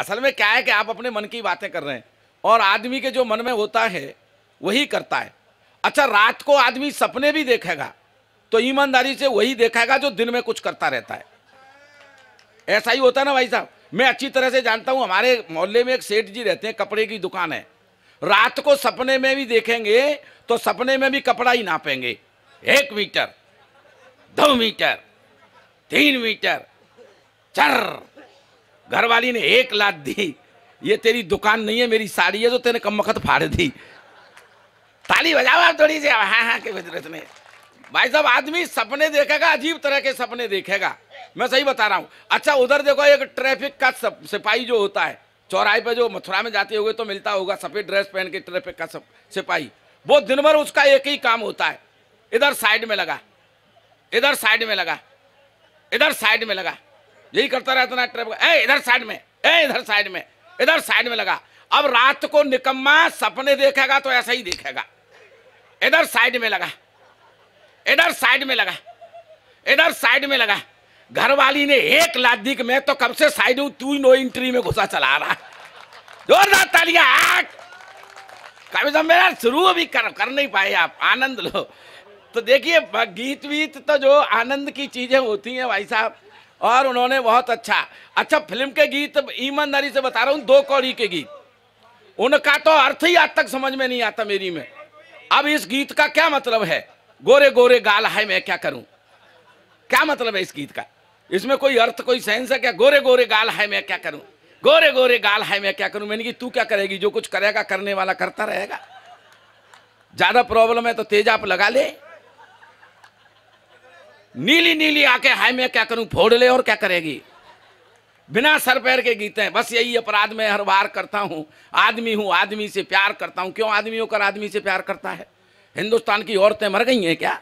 असल में क्या है कि आप अपने मन की बातें कर रहे हैं और आदमी के जो मन में होता है वही करता है। अच्छा, रात को आदमी सपने भी देखेगा तो ईमानदारी से वही देखेगा जो दिन में कुछ करता रहता है। ऐसा ही होता है ना भाई साहब। मैं अच्छी तरह से जानता हूं, हमारे मोहल्ले में एक सेठ जी रहते हैं, कपड़े की दुकान है। रात को सपने में भी देखेंगे तो सपने में भी कपड़ा ही नापेंगे, 1 मीटर, 2 मीटर, 3 मीटर। चर घरवाली ने 1 लात दी, ये तेरी दुकान नहीं है मेरी साड़ी है जो तेने कमबख्त फाड़ दी। ताली बजाओ आप थोड़ी सी, हाँ हाँ के जरूरत नहीं। भाई साहब, आदमी सपने देखेगा, अजीब तरह के सपने देखेगा, मैं सही बता रहा हूं। अच्छा, उधर देखो एक ट्रैफिक का सिपाही जो होता है, चौराहे पे जो मथुरा में जाते होगे तो मिलता होगा, सफेद ड्रेस पहन के ट्रैफिक का सिपाही। वो दिन भर उसका एक ही काम होता है, इधर साइड में लगा, इधर साइड में लगा, इधर साइड में लगा, यही करता रहता ना ट्रैफिक। इधर साइड में, इधर साइड में, इधर साइड में लगा। अब रात को निकम्मा सपने देखेगा तो ऐसा ही देखेगा, इधर साइड में लगा, इधर साइड में लगा, इधर साइड में लगा। घरवाली ने 1 लात दी कि मैं तो कब से साइड हूं, तू नो एंट्री में घुसा चला रहा। जोरदार तालियां। कभी तो मेरा शुरू अभी कर नहीं पाए आप, आनंद लो। तो देखिए, गीत वीत तो जो आनंद की चीजें होती हैं भाई साहब, और उन्होंने बहुत अच्छा फिल्म के गीत, ईमानदारी से बता रहा हूं, 2 कौड़ी के गीत, उनका तो अर्थ ही आज तक समझ में नहीं आता मेरी में। अब इस गीत का क्या मतलब है, गोरे गोरे गाल है मैं क्या करूं, क्या मतलब है इस गीत का? इसमें कोई अर्थ, कोई सेंस है क्या? गोरे गोरे गाल है मैं क्या करूं, गोरे गोरे गाल है मैं क्या करूं। मैंने कि तू क्या करेगी, जो कुछ करेगा करने वाला करता रहेगा। ज्यादा प्रॉब्लम है तो तेजाब लगा ले। नीली नीली आके हाय मैं क्या करूं फोड़ ले, और क्या करेगी। बिना सर पैर के गीत हैं, बस यही अपराध मैं हर बार करता हूं, आदमी हूं आदमी से प्यार करता हूं। क्यों आदमी होकर आदमी से प्यार करता है? हिंदुस्तान की औरतें मर गई हैं क्या?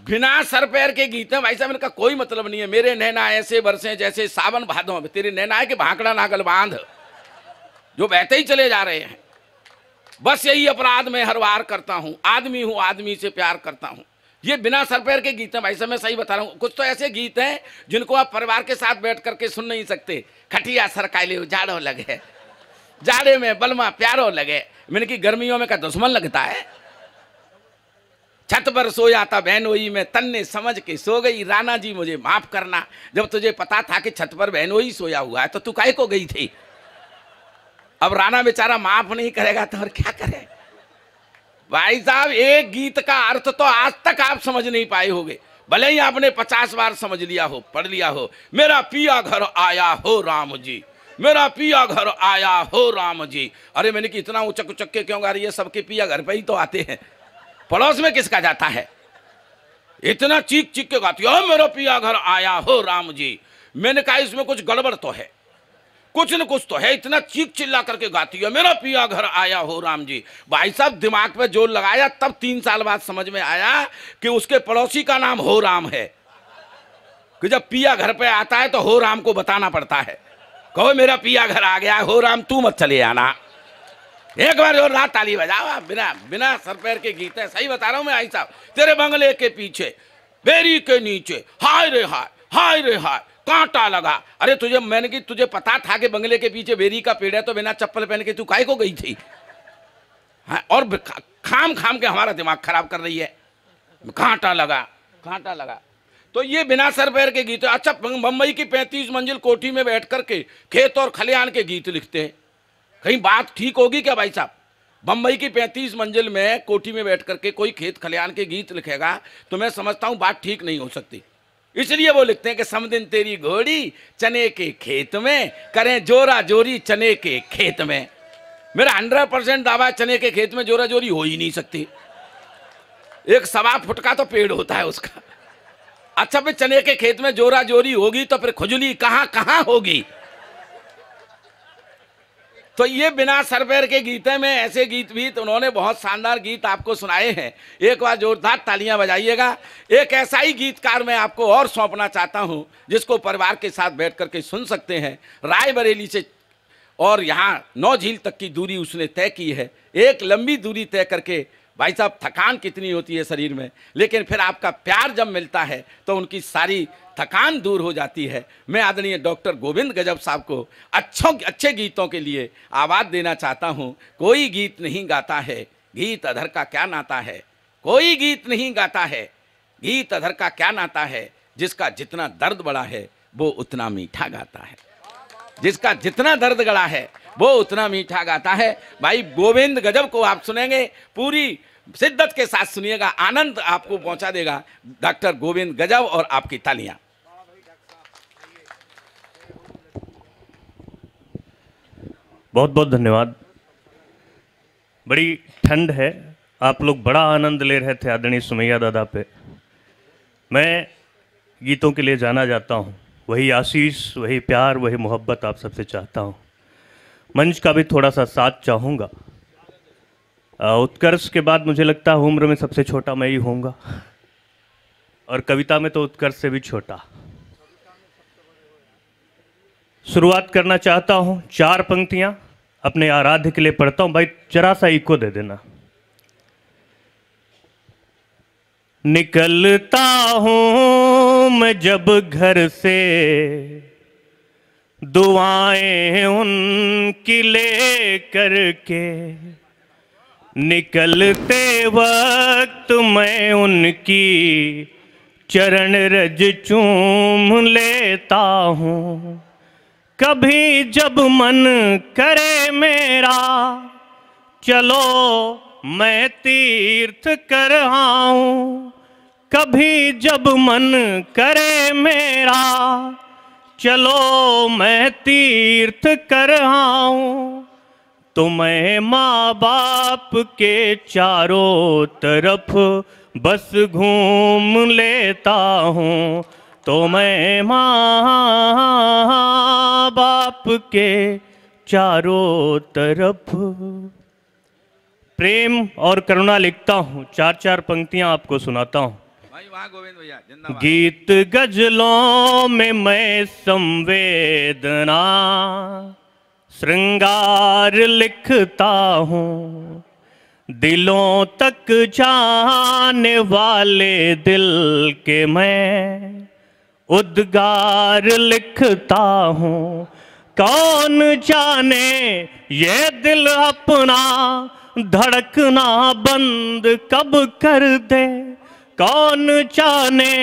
बिना सर पैर के गीत हैं भाई साहब, इनका कोई मतलब नहीं है। मेरे नैना ऐसे बरसे जैसे सावन भादों में, तेरे नैना है कि भांकड़ा नागल बांध, जो बहते ही चले जा रहे हैं। बस यही अपराध मैं हर बार करता हूं, आदमी हूं आदमी से प्यार करता हूं। ये बिना सर पैर के गीत हैं भाई साहब, मैं सही बता रहा हूं। कुछ तो ऐसे गीत हैं जिनको आप परिवार के साथ बैठ करके सुन नहीं सकते। खटिया सरकाइले जाड़ो लगे, जाड़े में बलमा प्यारो लगे। मैंने कि गर्मियों में का दुश्मन लगता है। छत पर सोया था बहनोई में, तन्ने समझ के सो गई, राना जी मुझे माफ करना। जब तुझे पता था कि छत पर बहनोई सोया हुआ है तो तू काहे को गई थी? अब राना बेचारा माफ नहीं करेगा तो और क्या करे। भाई साहब, एक गीत का अर्थ तो आज तक आप समझ नहीं पाए होगे, भले ही आपने 50 बार समझ लिया हो, पढ़ लिया हो। मेरा पिया घर आया हो राम जी, मेरा पिया घर आया हो राम जी। अरे मैंने कि इतना उचक उचक के क्यों गा रही है? सबके पिया घर पे ही तो आते हैं, पड़ोस में किसका जाता है? इतना चीख चीख के गाती है, मेरा पिया घर आया हो राम जी। मैंने कहा इसमें कुछ गड़बड़ तो है, कुछ न कुछ तो है। इतना चीख चिल्ला करके गाती है, मेरा पिया घर आया हो राम जी। भाई साहब, दिमाग पे जोर लगाया, तब 3 साल बाद समझ में आया कि उसके पड़ोसी का नाम हो राम है। कि जब पिया घर पे आता है तो हो राम को बताना पड़ता है, कहो मेरा पिया घर आ गया, हो राम तू मत चले आना। एक बार और रात ताली बजाओ। बिना बिना सर पैर के गीत है, सही बता रहा हूं मैं भाई साहब। तेरे बंगले के पीछे बेरी के नीचे हाय रे हाय, हाय रे हाय, कांटा लगा। अरे तुझे, मैंने कि तुझे पता था कि बंगले के पीछे बेरी का पेड़ है तो बिना चप्पल पहन के तू काहे को गई थी? हाँ, और खाम खाम के हमारा दिमाग खराब कर रही है। कांटा लगा, कांटा लगा। तो ये बिना सर पैर के गीत। अच्छा, बंबई की 35 मंजिल कोठी में बैठ करके खेत और खलिहान के गीत लिखते हैं। कहीं बात ठीक होगी क्या भाई साहब? बंबई की 35 मंजिल में कोठी में बैठ करके कोई खेत खलिहान के गीत लिखेगा तो मैं समझता हूं बात ठीक नहीं हो सकती। इसलिए वो लिखते हैं कि समदिन तेरी घोड़ी चने के खेत में, करें जोरा जोरी चने के खेत में। मेरा 100% दावा, चने के खेत में जोरा जोरी हो ही नहीं सकती। एक 1.25 फुट का तो पेड़ होता है उसका। अच्छा, फिर चने के खेत में जोरा जोरी होगी तो फिर खुजली कहां कहां होगी? तो ये बिना सर पैर के गीत में ऐसे गीत भी तो उन्होंने बहुत शानदार गीत आपको सुनाए हैं। एक बार जोरदार तालियां बजाइएगा। एक ऐसा ही गीतकार मैं आपको और सौंपना चाहता हूं जिसको परिवार के साथ बैठ करके सुन सकते हैं। रायबरेली से और यहाँ 9 झील तक की दूरी उसने तय की है। एक लंबी दूरी तय करके भाई साहब थकान कितनी होती है शरीर में, लेकिन फिर आपका प्यार जब मिलता है तो उनकी सारी थकान दूर हो जाती है। मैं आदरणीय डॉक्टर गोविंद गजब साहब को अच्छे गीतों के लिए आवाज़ देना चाहता हूँ। कोई गीत नहीं गाता है, गीत अधर का क्या नाता है। कोई गीत नहीं गाता है, गीत अधर का क्या नाता है। जिसका जितना दर्द बड़ा है वो उतना मीठा गाता है। जिसका जितना दर्द गड़ा है वो उतना मीठा गाता है। भाई गोविंद गजब को आप सुनेंगे, पूरी शिद्दत के साथ सुनिएगा, आनंद आपको पहुंचा देगा डॉक्टर गोविंद गजब, और आपकी तालियां। बहुत बहुत धन्यवाद। बड़ी ठंड है, आप लोग बड़ा आनंद ले रहे थे आदरणीय सुमैया दादा पे। मैं गीतों के लिए जाना जाता हूँ, वही आशीष, वही प्यार, वही मोहब्बत आप सबसे चाहता हूँ। मंच का भी थोड़ा सा साथ चाहूँगा। उत्कर्ष के बाद मुझे लगता है उम्र में सबसे छोटा मैं ही होऊंगा, और कविता में तो उत्कर्ष से भी छोटा। शुरुआत करना चाहता हूँ, 4 पंक्तियाँ अपने आराध्य के लिए पढ़ता हूँ। भाई जरा सा इको दे देना। निकलता हूँ मैं जब घर से, दुआएं उनकी ले करके, निकलते वक्त मैं उनकी चरण रज चूम लेता हूँ। कभी जब मन करे मेरा, चलो मैं तीर्थ कर आऊं। कभी जब मन करे मेरा, चलो मैं तीर्थ कर आऊं। तो मैं माँ बाप के चारों तरफ बस घूम लेता हूँ। तो मैं माँ बाप के चारों तरफ प्रेम और करुणा लिखता हूँ। 4-4 पंक्तियाँ आपको सुनाता हूँ। गोविंद भैया जिंदाबाद। गीत गजलों में मैं संवेदना श्रृंगार लिखता हूँ। दिलों तक जाने वाले दिल के मैं उद्गार लिखता हूँ। कौन जाने ये दिल अपना धड़कना बंद कब कर दे। कौन जाने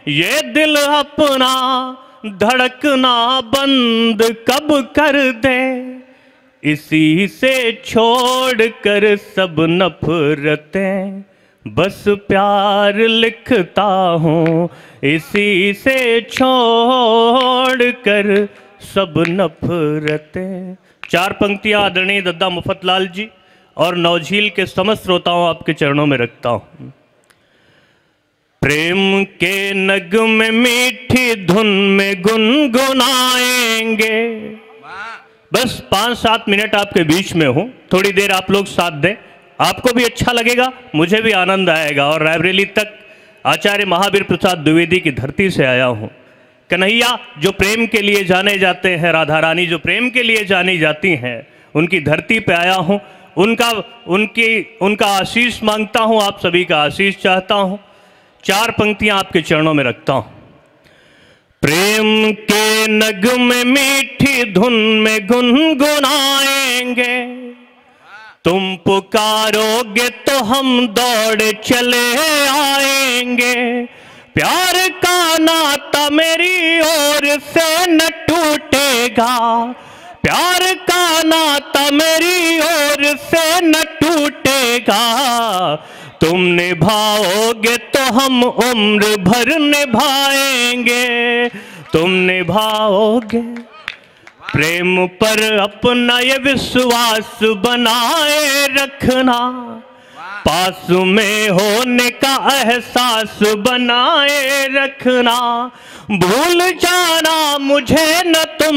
ये दिल अपना धड़कना बंद कब कर दे। इसी से छोड़ कर सब नफरतें बस प्यार लिखता हूँ। इसी से छोड़ कर सब नफरतें। 4 पंक्तियाँ आदरणीय दद्दा मुफतलाल जी और नौझील के समस्त श्रोताओं आपके चरणों में रखता हूँ। प्रेम के नगमे मीठी धुन में गुनगुनाएंगे। बस 5-7 मिनट आपके बीच में हूँ, थोड़ी देर आप लोग साथ दें, आपको भी अच्छा लगेगा, मुझे भी आनंद आएगा। और रायबरेली तक आचार्य महावीर प्रसाद द्विवेदी की धरती से आया हूँ। कन्हैया जो प्रेम के लिए जाने जाते हैं, राधा रानी जो प्रेम के लिए जानी जाती हैं, उनकी धरती पे आया हूँ। उनका आशीष मांगता हूँ, आप सभी का आशीष चाहता हूँ। 4 पंक्तियाँ आपके चरणों में रखता हूँ। प्रेम के नगमे मीठी धुन में गुनगुनाएंगे। तुम पुकारोगे तो हम दौड़ चले आएंगे। प्यार का नाता मेरी ओर से न टूटेगा। प्यार का नाता मेरी ओर से न टूटेगा। तुम निभाओगे तो हम उम्र भर निभाएंगे। तुम निभाओगे। प्रेम पर अपना ये विश्वास बनाए रखना। पास में होने का एहसास बनाए रखना। भूल जाना मुझे न तुम